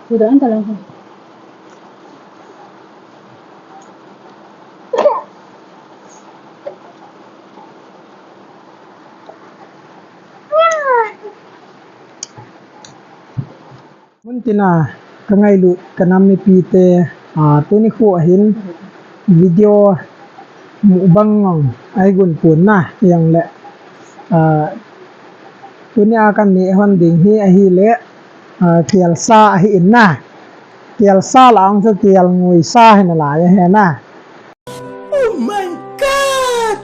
Sudah antar langsung. Muntina kangai lu kanam ni pite tu ni khu hin video mu bangong ai gun pun na yang le tu ni akan ni hon ding hi a hi le tial sa hi in na tial sa lang sa tial ngui sa hin la ya he na oh my god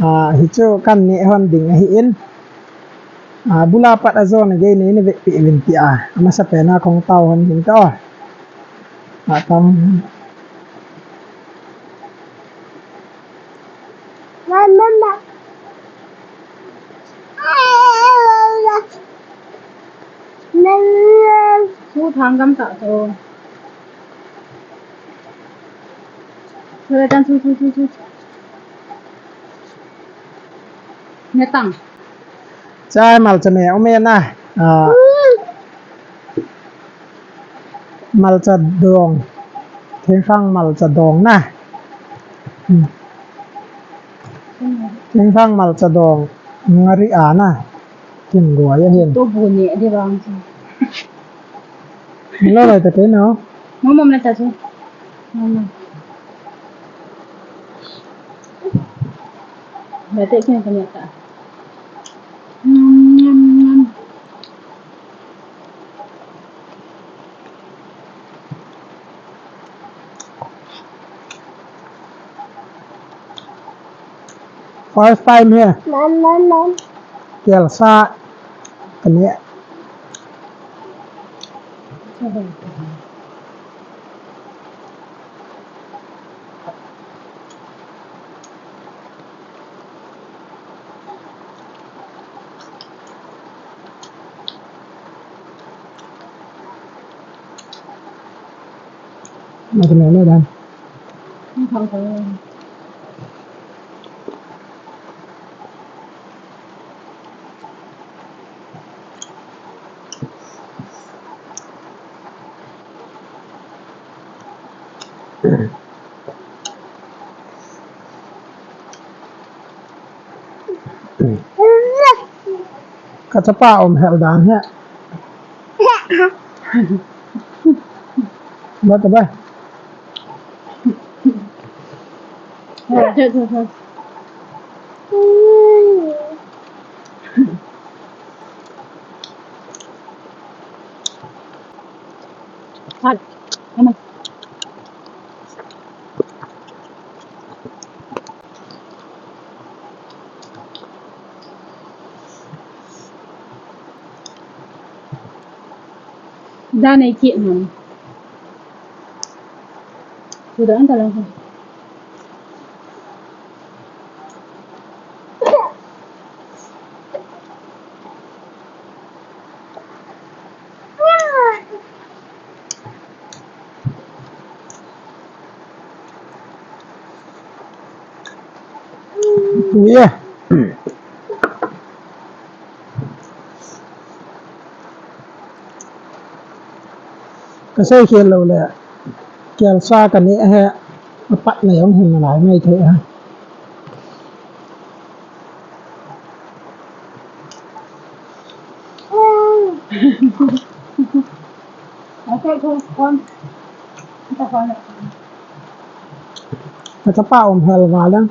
wow hi chu kan ni hon ding hi in bula pat azon ge ni ve pi vin ti ama sa pena kong tau hon hin to tam Mama. Thu thang găm tạo rồi. Rồi đang thu. Nghe tặng. chai mal cha me omen na mal cha dong theng phang mal cha dong na theng phang mal cha dong ngari na kin go ya hen Tôi buồn nhẹ đi vào. lo lại te no Mama mana tahu? Mama. Berarti kena ternyata. first time here Mama. kel sa kan ya macam mana dan Không có. kacapa om hel dan ya buat apa Thôi. Thật. Em ơi. Ra này chuyện hả? Sudah antar langsung. iya kasai khiel lo le kel sa kan ni ha pat này ông hình lại ngay thế ha Oke, con. Kita con lại. kacapa om hel malang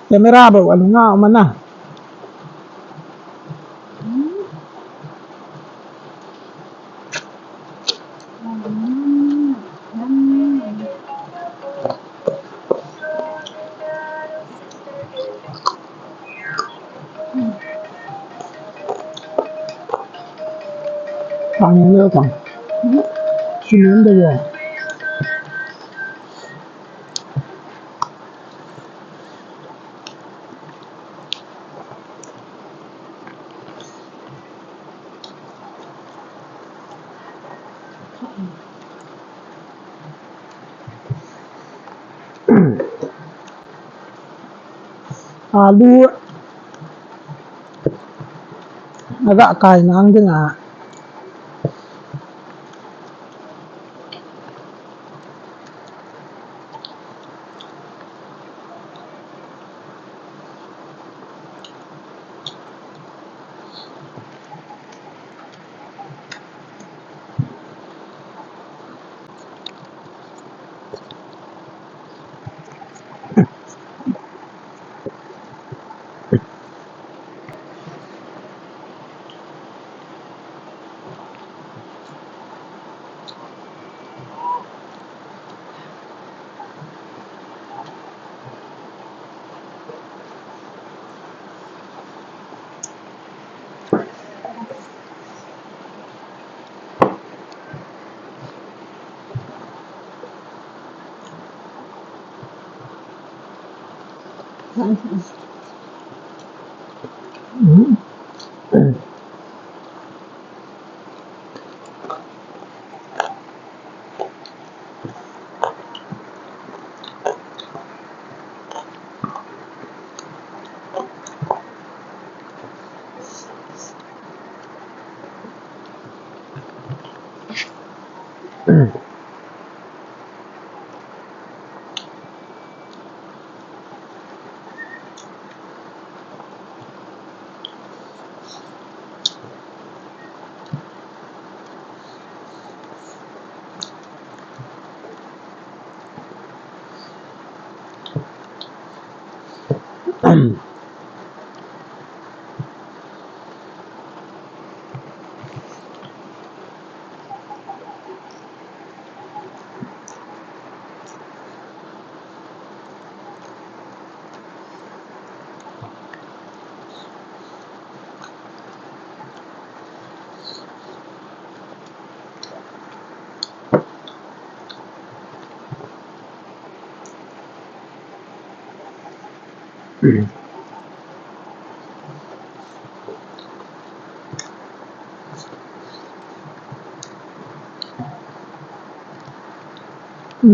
kamera ba wala nga man na Pang nữa còn xin đến đây rồi lu agak kain ang dengan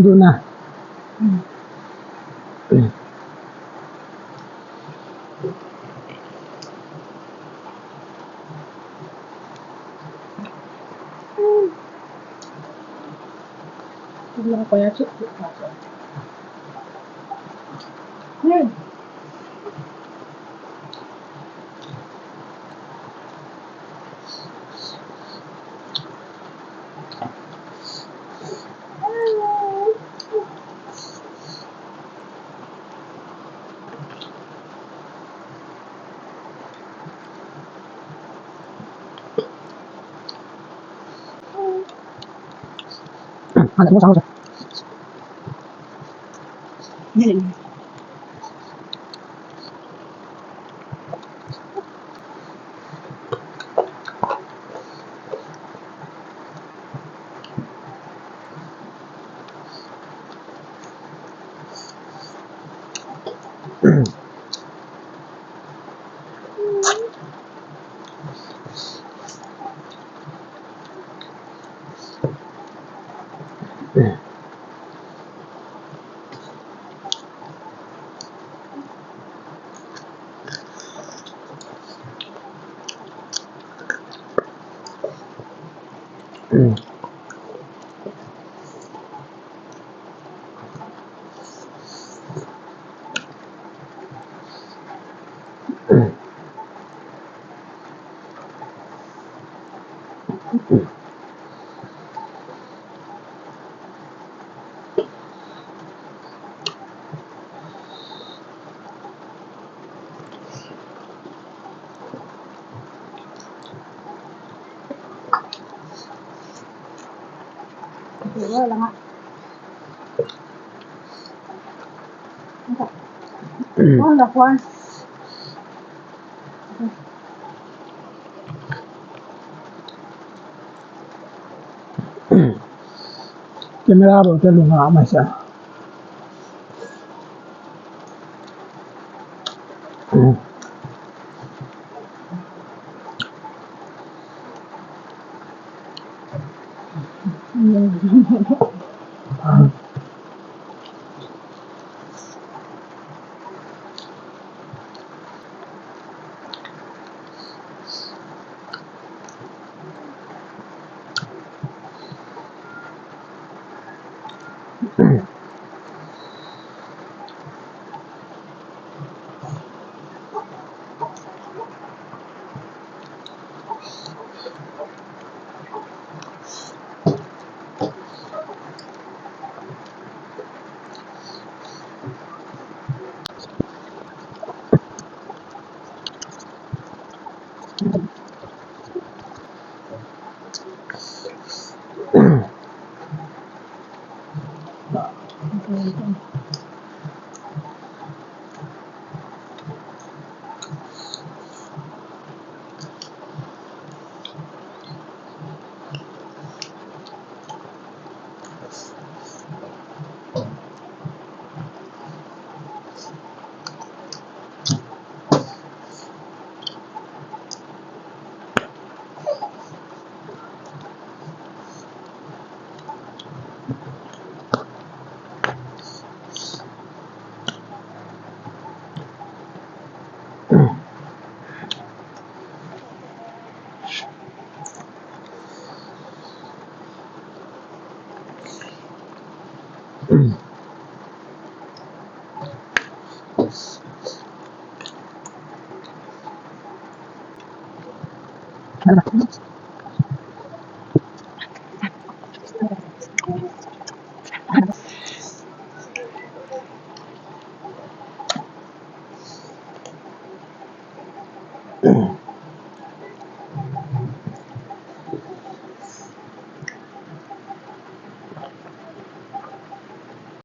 ดูนะ Là có giá trị hiệu quả rồi. Ừ. Ada mau sama. Nhìn. Rồi là ngại. Con là khoan. Camera bảo cái lùng hả mày sao? Ano?